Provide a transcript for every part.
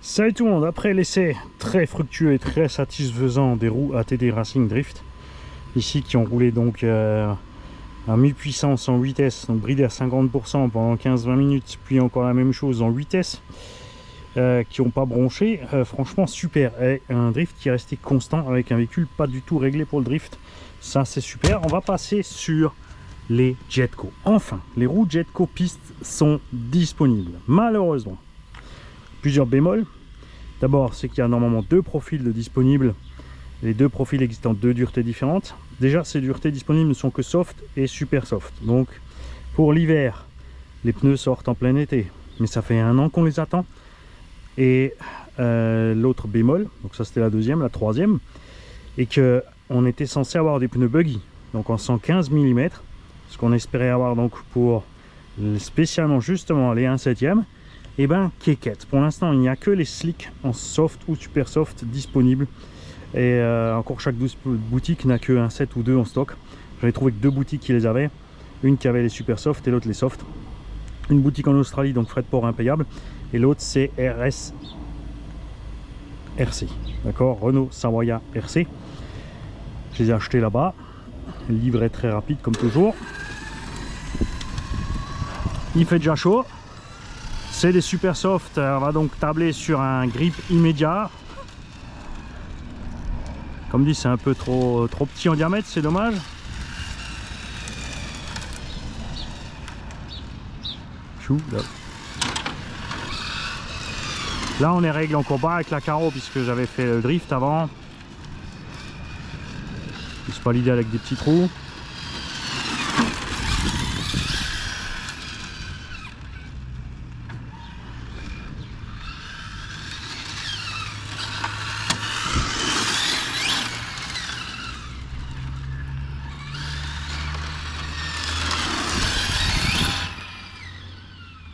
Salut tout le monde, après l'essai très fructueux et très satisfaisant des roues ATD Racing Drift, ici qui ont roulé donc à mi-puissance en 8S, donc bridé à 50% pendant 15-20 minutes, puis encore la même chose en 8S, qui n'ont pas bronché, franchement super, et un drift qui est resté constant avec un véhicule pas du tout réglé pour le drift, ça c'est super. On va passer sur les Jetco. Enfin, les roues Jetco pistes sont disponibles, malheureusement. Plusieurs bémols. D'abord, c'est qu'il y a normalement deux profils de disponibles. Les deux profils existant deux duretés différentes. Déjà, ces duretés disponibles ne sont que soft et super soft. Donc, pour l'hiver, les pneus sortent en plein été. Mais ça fait 1 an qu'on les attend. Et l'autre bémol, donc ça c'était la deuxième, la troisième, et que on était censé avoir des pneus buggy, donc en 115 mm, ce qu'on espérait avoir donc pour spécialement justement les 1/7. Et ben kékette, pour l'instant il n'y a que les slicks en soft ou super soft disponibles, et encore chaque boutique n'a que un 7 ou 2 en stock. J'avais trouvé que 2 boutiques qui les avaient, une qui avait les super soft et l'autre les soft. Une boutique en Australie, donc frais de port impayable, et l'autre c'est RC, d'accord, Renault Savoia RC. Je les ai achetés là-bas, livré très rapide comme toujours. Il fait déjà chaud. C'est des super soft, on va donc tabler sur un grip immédiat. Comme dit, c'est un peu trop petit en diamètre, c'est dommage. Chou, là. Là on est réglé encore pas avec la carreau puisque j'avais fait le drift avant. C'est pas l'idéal avec des petits trous.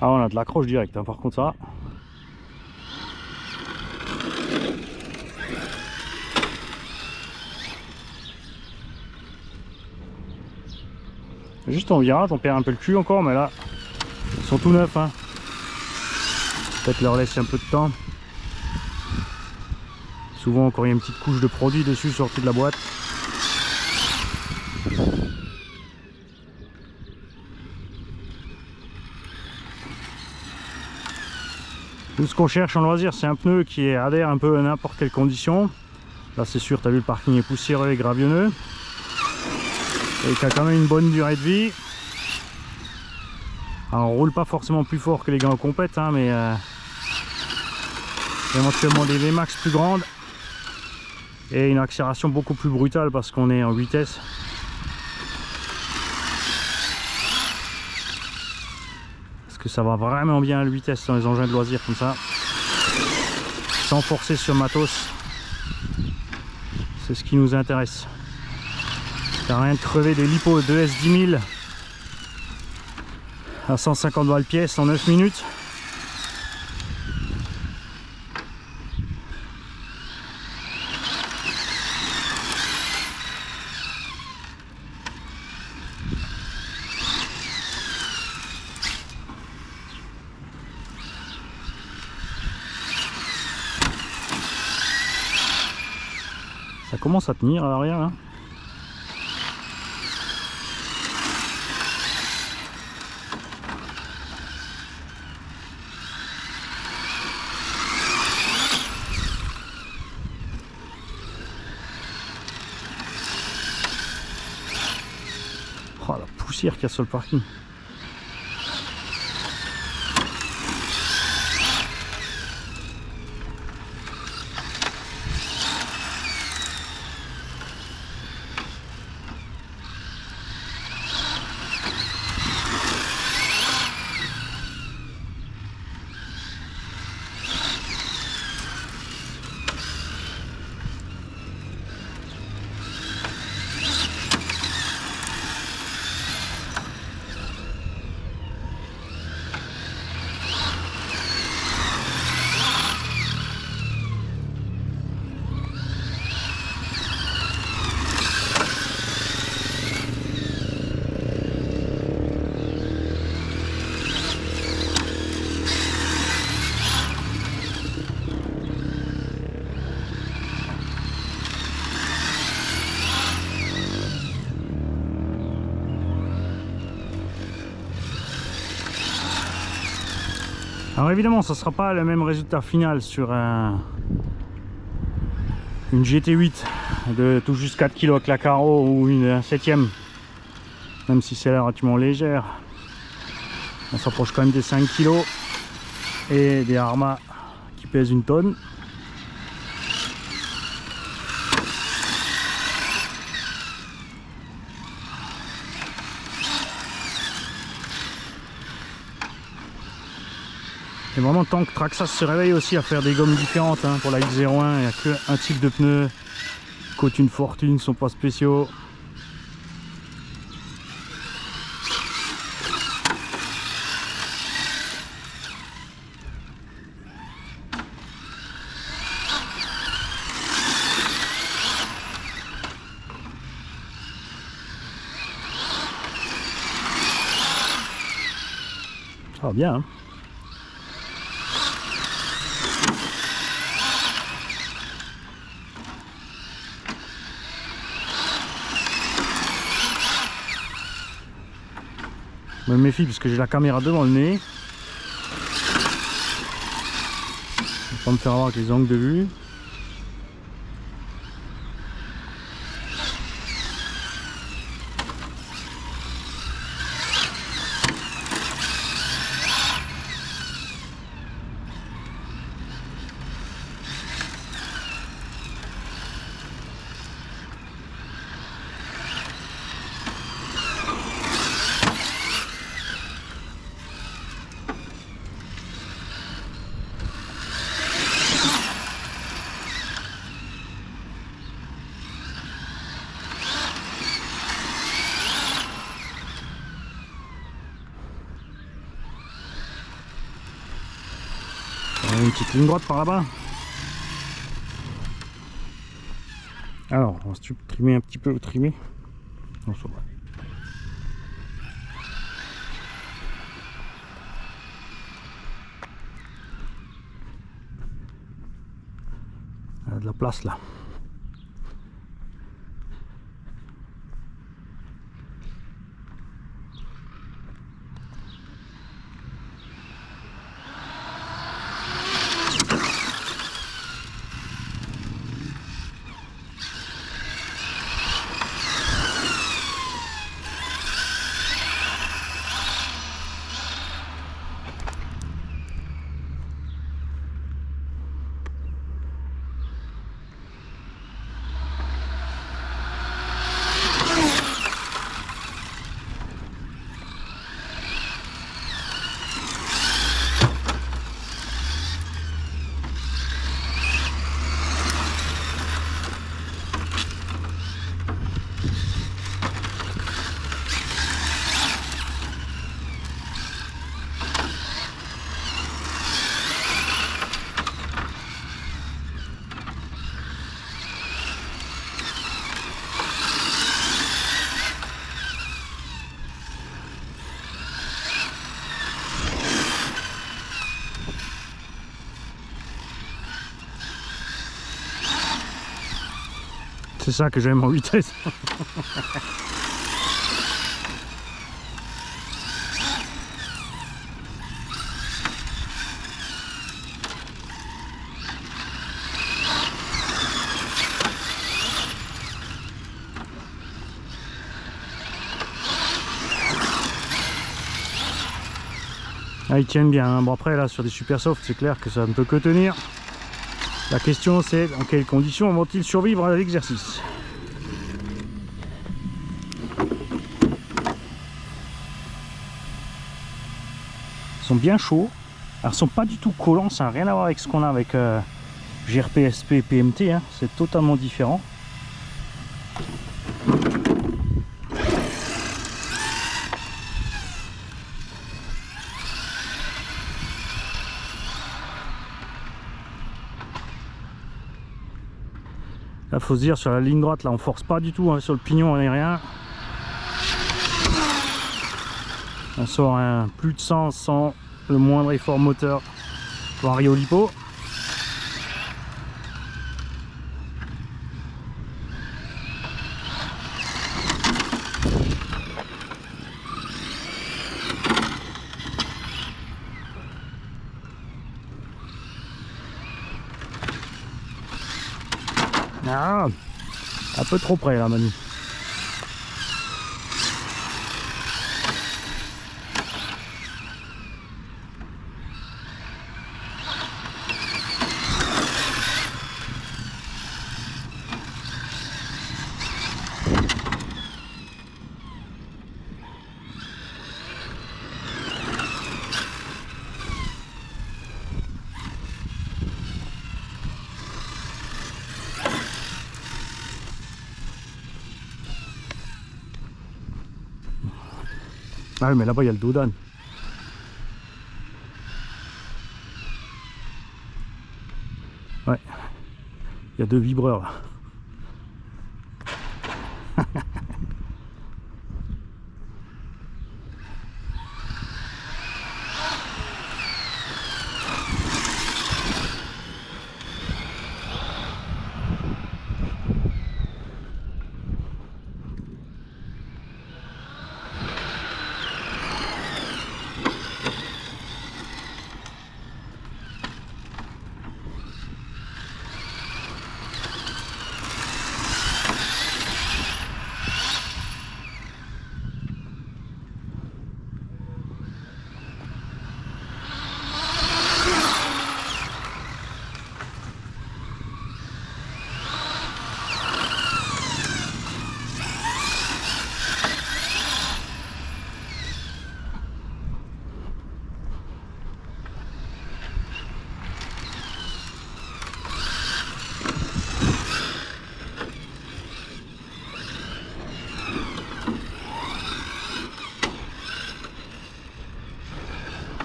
Ah, on a de l'accroche direct, hein, par contre ça. Juste en virage, on perd un peu le cul encore, mais là, ils sont tout neufs. Hein. Peut-être leur laisser un peu de temps. Souvent encore il y a une petite couche de produit dessus sortie de la boîte. Tout ce qu'on cherche en loisir, c'est un pneu qui adhère un peu à n'importe quelle condition. Là c'est sûr, tu as vu, le parking est poussiéreux et gravionneux. Et qui a quand même une bonne durée de vie. Alors, on roule pas forcément plus fort que les gars en compète, hein, mais éventuellement des VMAX plus grandes. Et une accélération beaucoup plus brutale parce qu'on est en 8S. Que ça va vraiment bien à la vitesse dans les engins de loisirs comme ça, sans forcer sur matos. C'est ce qui nous intéresse. T'as rien de crever des lipos de S10000 à 150 balles pièce en 9 minutes. Ça commence à tenir à l'arrière là. Oh la poussière qu'il y a sur le parking. Alors évidemment, ça ne sera pas le même résultat final sur une GT8 de tout juste 4 kg avec la carreau ou une 7ème, même si c'est relativement légère. On s'approche quand même des 5 kg et des Arrma qui pèsent 1 tonne. Et vraiment, tant que Traxxas se réveille aussi à faire des gommes différentes hein, pour la X01, il n'y a qu'un type de pneu, coûte une fortune, sont pas spéciaux. Ça va bien hein. Je me méfie parce que j'ai la caméra devant le nez. Je vais pas me faire avoir avec les angles de vue. Une petite ligne droite par là-bas. Alors, on va se trimer un petit peu, trimer. Non, ça va. Il y a de la place là. C'est ça que j'aime en vitesse. Ah, ils tiennent bien, hein. Bon après là sur des super soft c'est clair que ça ne peut que tenir. La question c'est dans quelles conditions vont-ils survivre à l'exercice. Ils sont bien chauds. Alors ils sont pas du tout collants, ça n'a rien à voir avec ce qu'on a avec GRP, SP, PMT, hein. C'est totalement différent. Là faut se dire sur la ligne droite là on force pas du tout hein, sur le pignon on n'est rien. On sort un plus de 100 sans le moindre effort moteur pour Rio Lipo. Ah, un peu trop près là, Manu. Ah oui, mais là-bas il y a le Dodan. Ouais, il y a deux vibreurs là.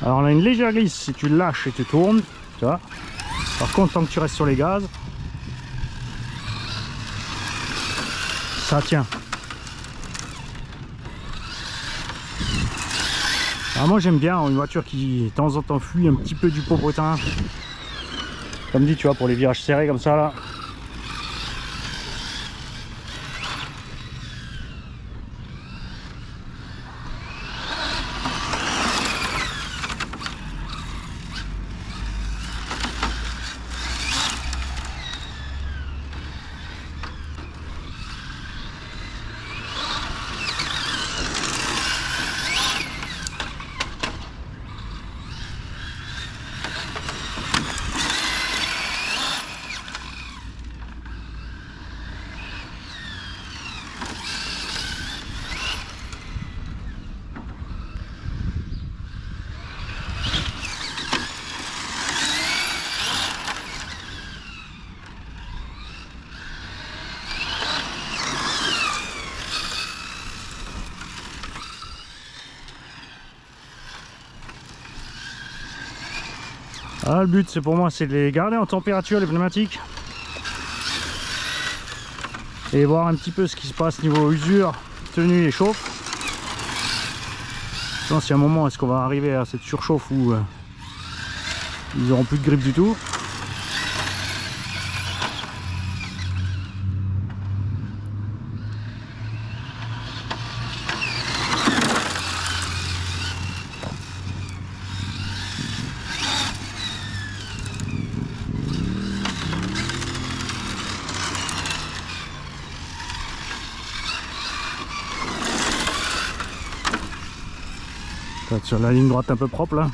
Alors on a une légère glisse si tu lâches et tu tournes, tu vois. Par contre, tant que tu restes sur les gaz, ça tient. Alors moi j'aime bien une voiture qui de temps en temps fuit un petit peu du popotin. Comme dit, tu vois, pour les virages serrés comme ça là. Ah, le but c'est pour moi c'est de les garder en température les pneumatiques et voir un petit peu ce qui se passe niveau usure, tenue et chauffe. Je pense qu'il y a un moment est-ce qu'on va arriver à cette surchauffe où ils n'auront plus de grippe du tout. Peut-être sur la ligne droite un peu propre là.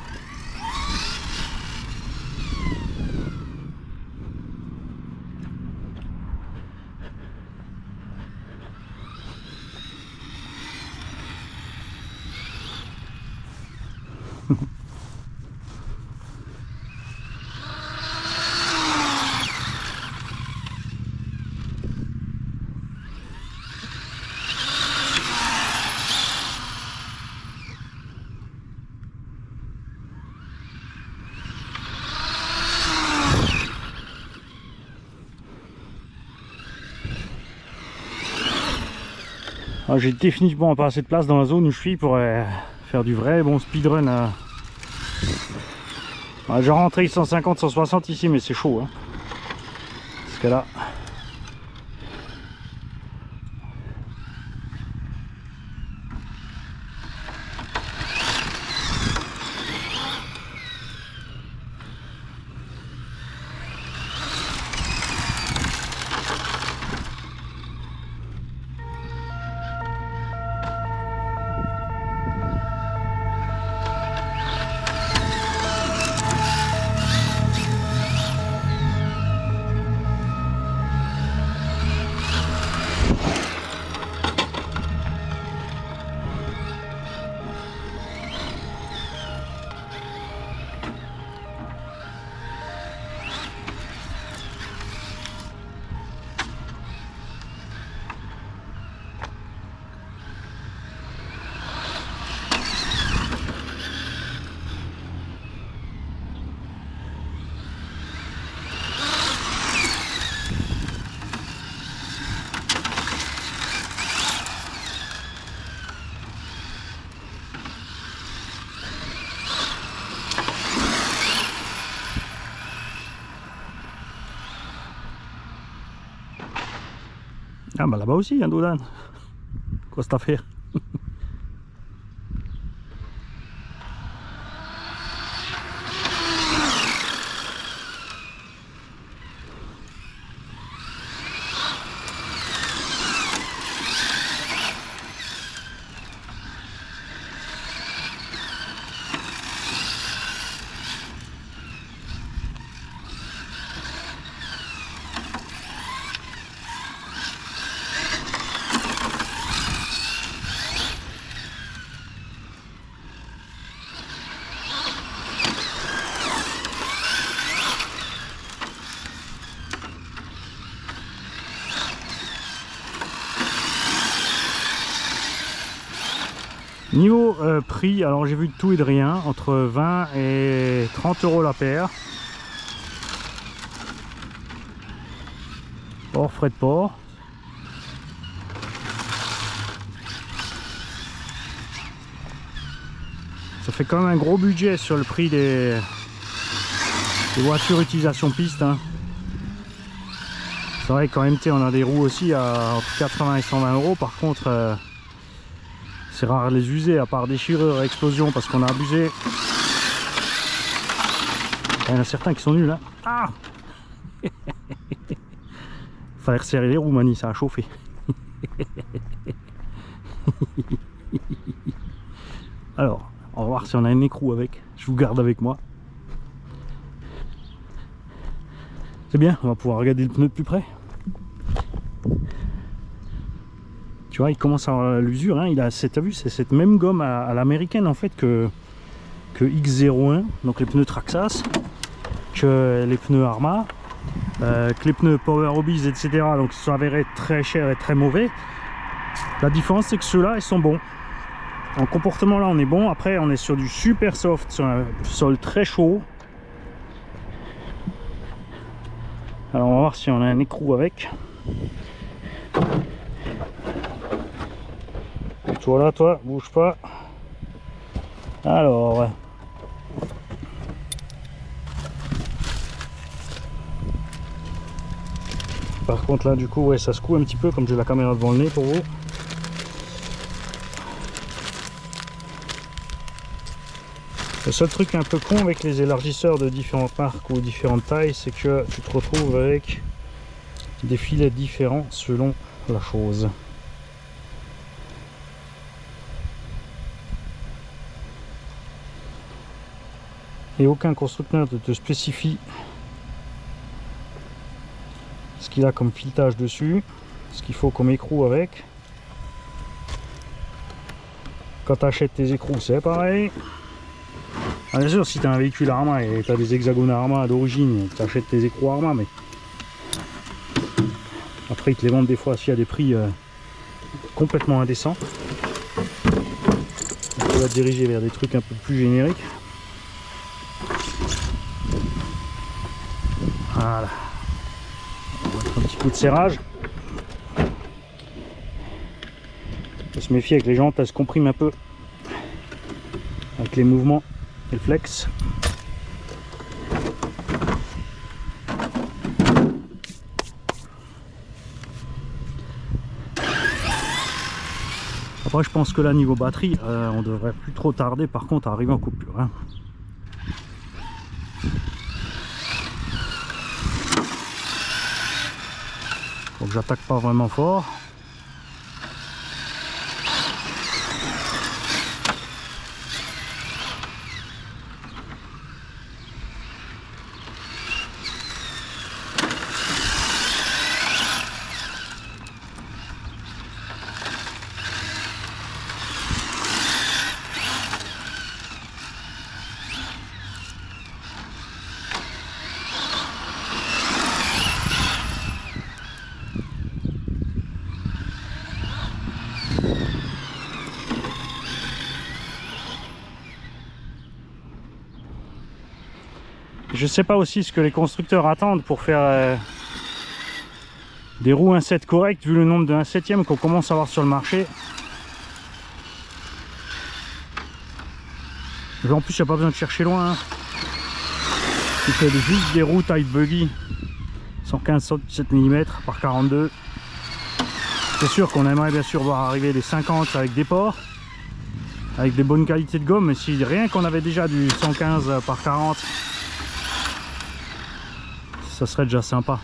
J'ai définitivement pas assez de place dans la zone où je suis pour faire du vrai bon speedrun. J'ai rentré 150-160 ici, mais c'est chaud. Hein. Parce que là... Ah bah là-bas aussi, hein, Dodan. Quoi cette affaire? Niveau prix, alors j'ai vu de tout et de rien, entre 20 et 30 € la paire. Hors frais de port. Ça fait quand même un gros budget sur le prix des voitures utilisation piste. Hein. C'est vrai qu'en MT on a des roues aussi à entre 80 et 120 €. Par contre, c'est rare de les user à part déchirure et explosion parce qu'on a abusé. Il y en a certains qui sont nuls. Hein. Ah fallait resserrer les roues, Mani, ça a chauffé. Alors, on va voir si on a un écrou avec. Je vous garde avec moi. C'est bien, on va pouvoir regarder le pneu de plus près. Tu vois, il commence à avoir l'usure. Hein. Il a, t'as vu, c'est cette même gomme à l'américaine en fait que X01, donc les pneus Traxxas, que les pneus Arma. Que les pneus Power Hobbies, etc. Donc ils sont avérés très chers et très mauvais. La différence c'est que ceux-là ils sont bons. En comportement là on est bon. Après on est sur du super soft, sur un sol très chaud. Alors on va voir si on a un écrou avec. Et toi là, toi, bouge pas. Alors. Par contre là du coup ouais ça secoue un petit peu comme j'ai la caméra devant le nez pour vous. Le seul truc un peu con avec les élargisseurs de différentes marques ou différentes tailles, c'est que tu te retrouves avec des filets différents selon la chose. Et aucun constructeur ne te spécifie ce qu'il a comme filetage dessus, ce qu'il faut comme écrou avec. Quand tu achètes tes écrous c'est pareil. Ah, bien sûr si tu as un véhicule Arma et tu as des hexagones Arma d'origine, tu achètes tes écrous Arma, mais après ils te les vendent des fois aussi à des prix complètement indécents. On va te diriger vers des trucs un peu plus génériques. Voilà. Un petit coup de serrage. Faut se méfier avec les jantes, elles se compriment un peu avec les mouvements et le flex. Après je pense que là niveau batterie on devrait plus trop tarder par contre à arriver en coupure. Hein. Donc j'attaque pas vraiment fort. Je sais pas aussi ce que les constructeurs attendent pour faire des roues 1.7 correctes vu le nombre de 1/7e qu'on commence à avoir sur le marché. Et en plus il n'y a pas besoin de chercher loin. Hein. Il fait juste des roues taille buggy 115 mm par 42. C'est sûr qu'on aimerait bien sûr voir arriver les 50 avec des ports, avec des bonnes qualités de gomme, mais si rien qu'on avait déjà du 115 par 40, ça serait déjà sympa.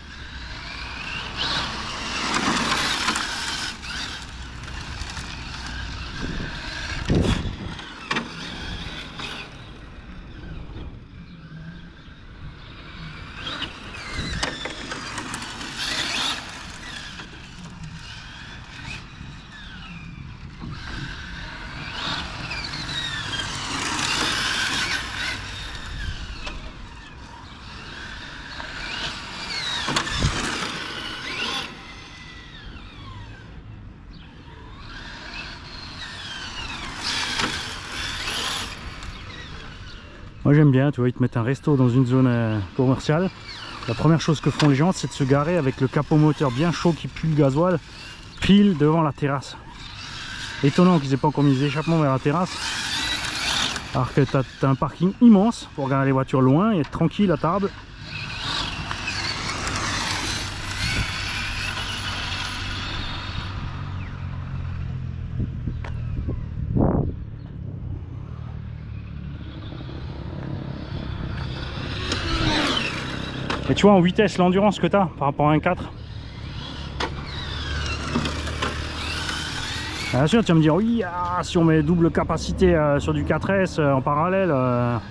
Moi j'aime bien, tu vois, ils te mettent un resto dans une zone commerciale. La première chose que font les gens, c'est de se garer avec le capot moteur bien chaud qui pue le gasoil, pile devant la terrasse. Étonnant qu'ils aient pas encore mis des échappements vers la terrasse. Alors que tu as un parking immense pour regarder les voitures loin et être tranquille à table. Et tu vois en vitesse l'endurance que tu as par rapport à un 4. Bien sûr tu vas me dire oui, si on met double capacité sur du 4S en parallèle,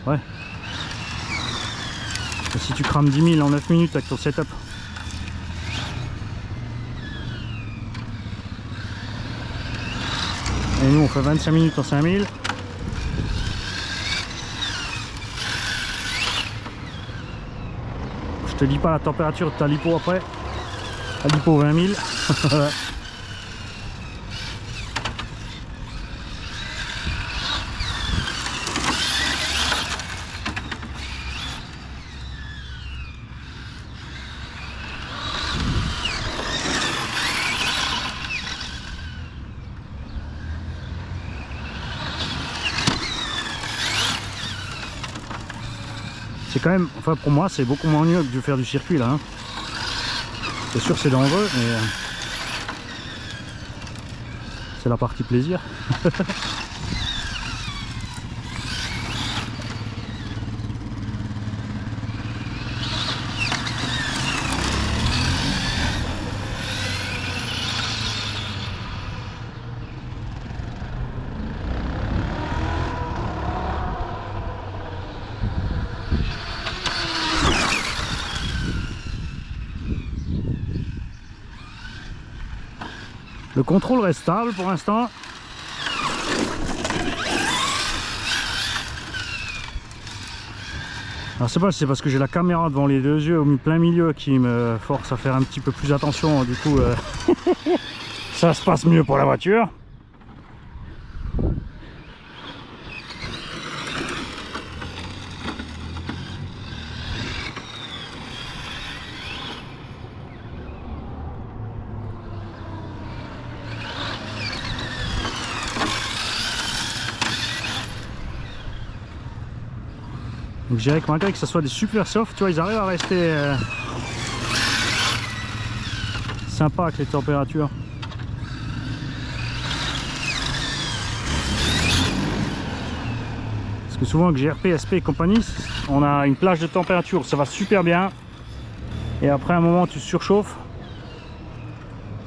ouais. Et si tu crames 10 000 en 9 minutes avec ton setup. Et nous on fait 25 minutes en 5000. Je te dis pas la température de ta lipo après. La lipo 20 000. C'est quand même, enfin pour moi c'est beaucoup moins mieux que de faire du circuit là. Hein. C'est sûr c'est dangereux mais c'est la partie plaisir. Le contrôle reste stable pour l'instant. Alors c'est pas si c'est parce que j'ai la caméra devant les deux yeux au plein milieu qui me force à faire un petit peu plus attention, du coup ça se passe mieux pour la voiture. Donc je dirais que malgré que ce soit des super soft, tu vois, ils arrivent à rester sympas avec les températures. Parce que souvent avec GRP, SP et compagnie, on a une plage de température, ça va super bien. Et après un moment tu surchauffes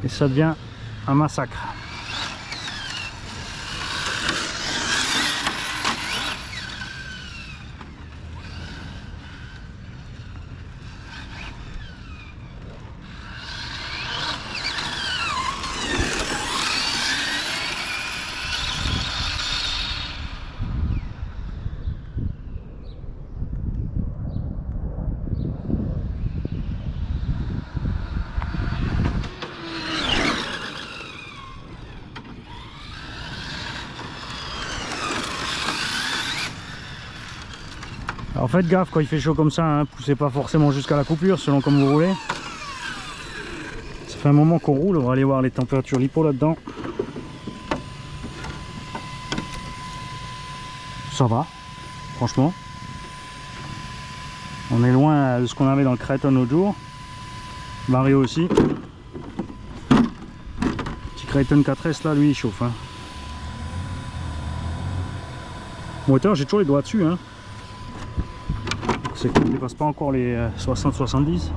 et ça devient un massacre. Alors faites gaffe quand il fait chaud comme ça, hein, poussez pas forcément jusqu'à la coupure selon comme vous roulez. Ça fait un moment qu'on roule, on va aller voir les températures lipo là-dedans. Ça va, franchement. On est loin de ce qu'on avait dans le Kraton l'autre jour. Mario aussi. Kraton 4S là, lui, il chauffe. Hein. Moteur, j'ai toujours les doigts dessus. Hein. C'est qu'il ne dépasse pas encore les 60-70.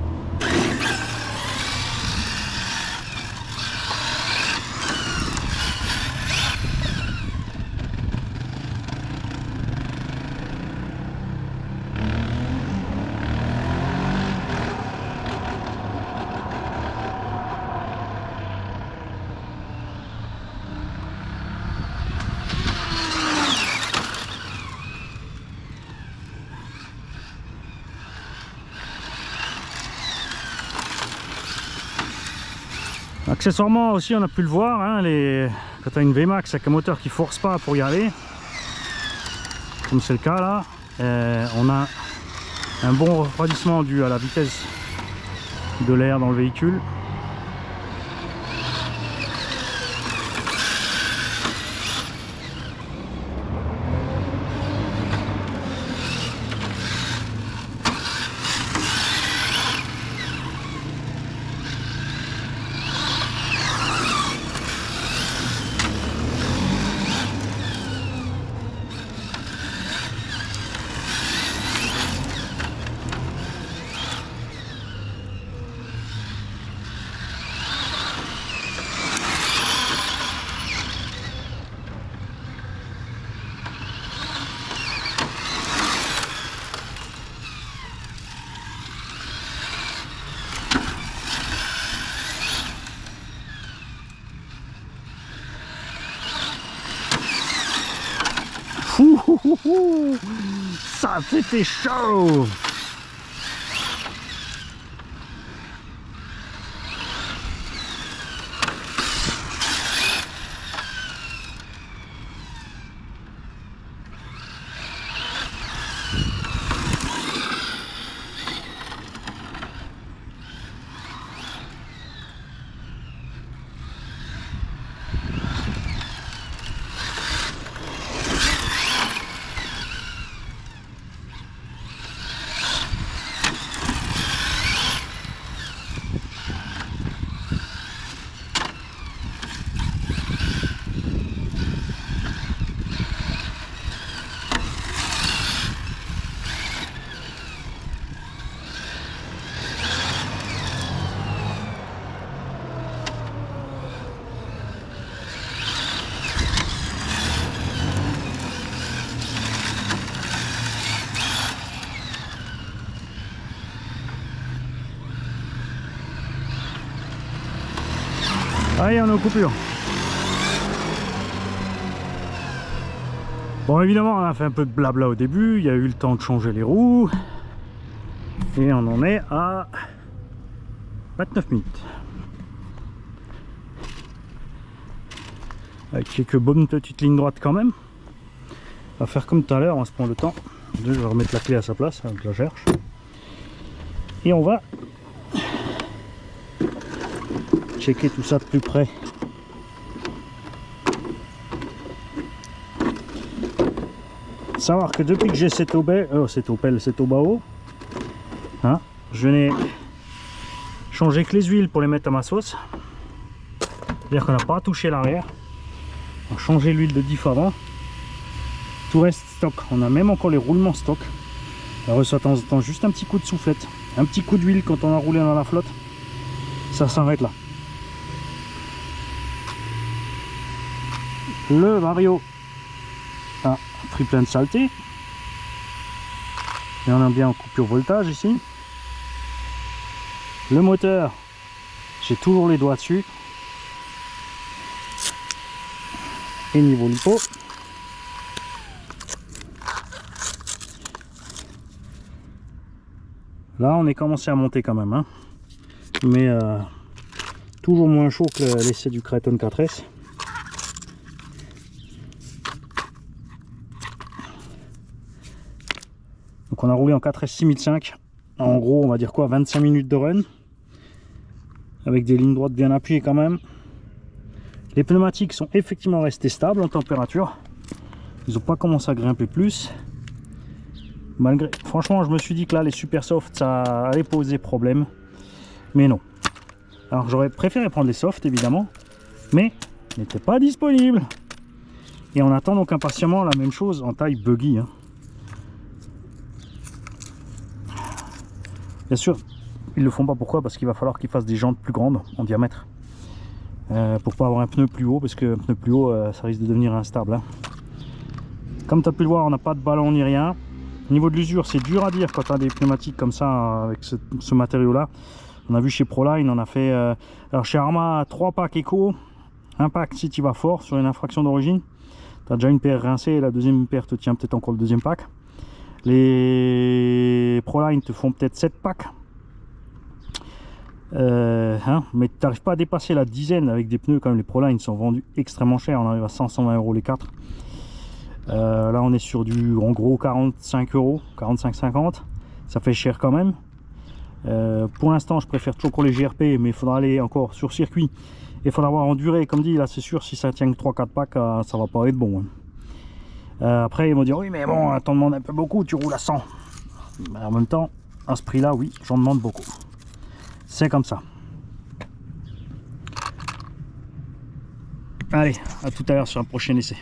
Accessoirement aussi, on a pu le voir, hein, quand tu as une VMAX avec un moteur qui force pas pour y aller, comme c'est le cas là, on a un bon refroidissement dû à la vitesse de l'air dans le véhicule. Ça c'était chaud. Allez, on est en coupure. Bon, évidemment, on a fait un peu de blabla au début. Il y a eu le temps de changer les roues. Et on en est à 29 minutes. Avec quelques bonnes petites lignes droites quand même. On va faire comme tout à l'heure, on va se prendre le temps. Je vais remettre la clé à sa place, je la cherche. Et on va checker tout ça de plus près. Savoir que depuis que j'ai cette Obao, hein, je n'ai changé que les huiles pour les mettre à ma sauce. C'est-à-dire qu'on n'a pas touché l'arrière. On a changé l'huile de diff avant. Tout reste stock. On a même encore les roulements stock. On reçoit de temps en temps juste un petit coup de soufflette, un petit coup d'huile quand on a roulé dans la flotte. Ça s'arrête là. Le Vario a pris plein de saleté. Et on est bien en coupure voltage ici. Le moteur, j'ai toujours les doigts dessus. Et niveau lipo, là on est commencé à monter quand même, hein. Mais toujours moins chaud que l'essai du Kraton 4S. Donc on a roulé en 4S 6005, en gros on va dire quoi, 25 minutes de run, avec des lignes droites bien appuyées quand même. Les pneumatiques sont effectivement restés stables en température, ils n'ont pas commencé à grimper plus. Malgré, franchement je me suis dit que là les super soft ça allait poser problème, mais non. Alors j'aurais préféré prendre les softs évidemment, mais n'était pas disponible. Et on attend donc impatiemment la même chose en taille buggy. Hein. Bien sûr, ils le font pas. Pourquoi? Parce qu'il va falloir qu'ils fassent des jantes plus grandes en diamètre. Pour pas avoir un pneu plus haut, parce que un pneu plus haut, ça risque de devenir instable. Hein. Comme tu as pu le voir, on n'a pas de ballon ni rien. Au niveau de l'usure, c'est dur à dire quand tu as des pneumatiques comme ça, avec ce matériau-là. On a vu chez Proline, on a fait... alors chez Arma, 3 packs éco. Un pack si tu vas fort sur une infraction d'origine. Tu as déjà une paire rincée et la deuxième paire te tient peut-être encore le deuxième pack. Les Proline te font peut-être 7 packs. Mais tu n'arrives pas à dépasser la dizaine avec des pneus. Comme les Proline sont vendus extrêmement cher, on arrive à 100-120 euros les 4. Là on est sur du en gros 45 euros, 45-50, ça fait cher quand même. Pour l'instant je préfère toujours les GRP, mais il faudra aller encore sur circuit et il faudra avoir enduré. Comme dit, là c'est sûr, si ça tient que 3-4 packs, ça va pas être bon. Après ils vont dire oui mais bon, t'en demandes un peu beaucoup, tu roules à 100. Mais en même temps, à ce prix là, oui, j'en demande beaucoup. C'est comme ça. Allez, à tout à l'heure sur un prochain essai.